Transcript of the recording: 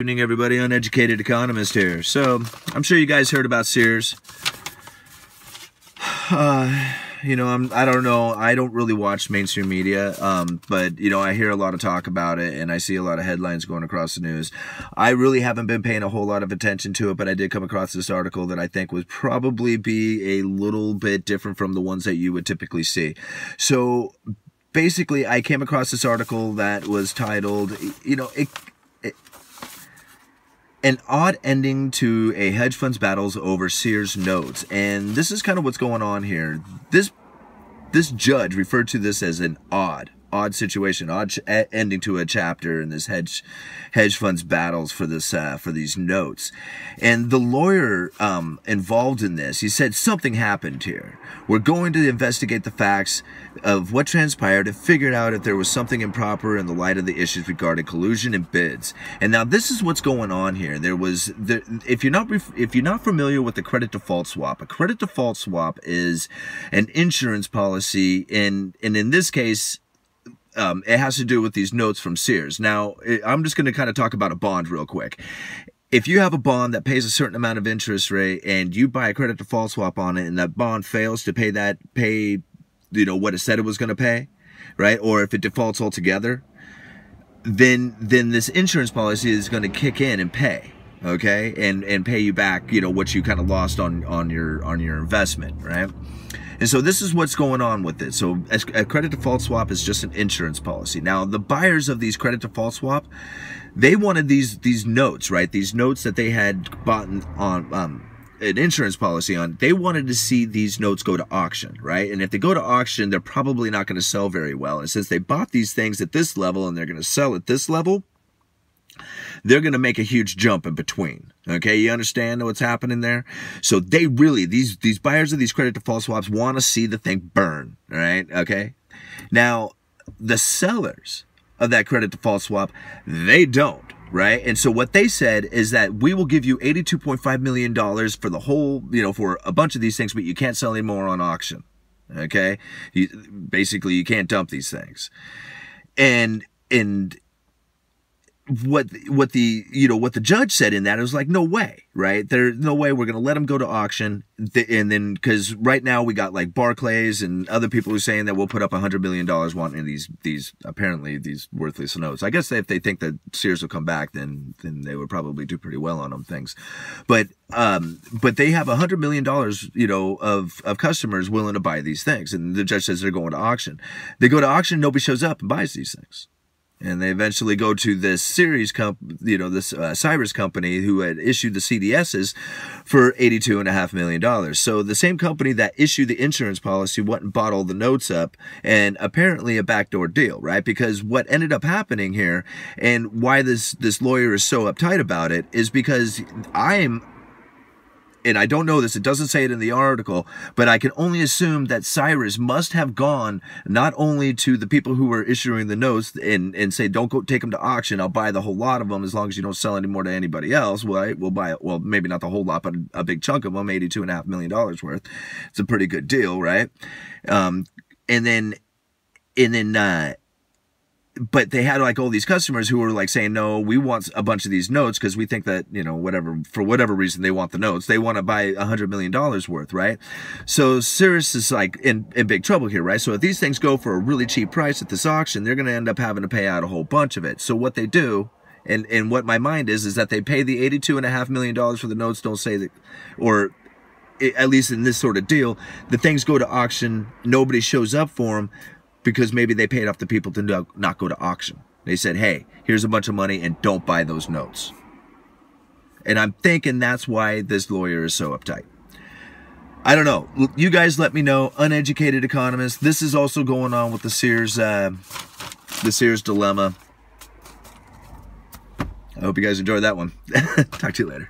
Good evening, everybody. Uneducated economist here. So I'm sure you guys heard about SEARS. You know, I don't know. I don't really watch mainstream media, but you know, I hear a lot of talk about it, and I see a lot of headlines going across the news. I really haven't been paying a whole lot of attention to it, but I did come across this article that I think would probably be a little bit different from the ones that you would typically see. So basically, I came across this article that was titled, you know, an odd ending to a hedge fund's battles over SEARS notes. And this is kind of what's going on here. This judge referred to this as an odd situation, odd ending to a chapter in this hedge fund's battles for this for these notes. And the lawyer involved in this, he said something happened here. We're going to investigate the facts of what transpired and figure out if there was something improper in the light of the issues regarding collusion and bids. And now this is what's going on here. If you're not familiar with the credit default swap, a credit default swap is an insurance policy, and in this case, it has to do with these notes from SEARS. Now, I'm just going to kind of talk about a bond real quick. If you have a bond that pays a certain amount of interest rate and you buy a credit default swap on it and that bond fails to pay you know, what it said it was going to pay, right? Or if it defaults altogether, then this insurance policy is going to kick in and pay, okay? And pay you back, you know, what you kind of lost on your investment, right? And so this is what's going on with it. So a credit default swap is just an insurance policy. Now, the buyers of these credit default swap, they wanted these notes, right? These notes that they had bought on an insurance policy on, they wanted to see these notes go to auction, right? And if they go to auction, they're probably not going to sell very well. And since they bought these things at this level and they're going to sell at this level, they're going to make a huge jump in between. Okay, you understand what's happening there? So they really, these buyers of these credit default swaps want to see the thing burn, all right? Okay, now the sellers of that credit default swap, they don't, right? And so what they said is that we will give you $82.5 million for the whole, you know, for a bunch of these things, but you can't sell any more on auction. Okay, basically you can't dump these things. And what the judge said in that, it was like, no way, right? There's no way we're going to let them go to auction. And then, because right now we got like Barclays and other people who are saying that we'll put up $100 million wanting these apparently these worthless notes. I guess if they think that SEARS will come back, then they would probably do pretty well on them things. But they have $100 million, you know, of customers willing to buy these things. And the judge says they're going to auction. They go to auction, nobody shows up and buys these things. And they eventually go to this SEARS cyber company who had issued the CDSs for $82.5 million. So the same company that issued the insurance policy went and bought all the notes up, and apparently a backdoor deal, right? Because what ended up happening here, and why this lawyer is so uptight about it, is because and I don't know this, it doesn't say it in the article, but I can only assume that Cyrus must have gone not only to the people who were issuing the notes and say, don't go take them to auction, I'll buy the whole lot of them as long as you don't sell any more to anybody else. Right? We'll buy it, well, maybe not the whole lot, but a big chunk of them, $82.5 million worth. It's a pretty good deal, right? But they had like all these customers who were like saying, no, we want a bunch of these notes because we think that, you know, for whatever reason they want the notes. They want to buy $100 million worth, right? So SEARS is like in big trouble here, right? So if these things go for a really cheap price at this auction, they're going to end up having to pay out a whole bunch of it. So what they do, and what my mind is that they pay the $82.5 million for the notes, don't say that, or at least in this sort of deal, the things go to auction, nobody shows up for them, because maybe they paid off the people to not go to auction. They said, hey, here's a bunch of money and don't buy those notes. And I'm thinking that's why this lawyer is so uptight. I don't know. You guys let me know. Uneducated economist. This is also going on with the SEARS dilemma. I hope you guys enjoyed that one. Talk to you later.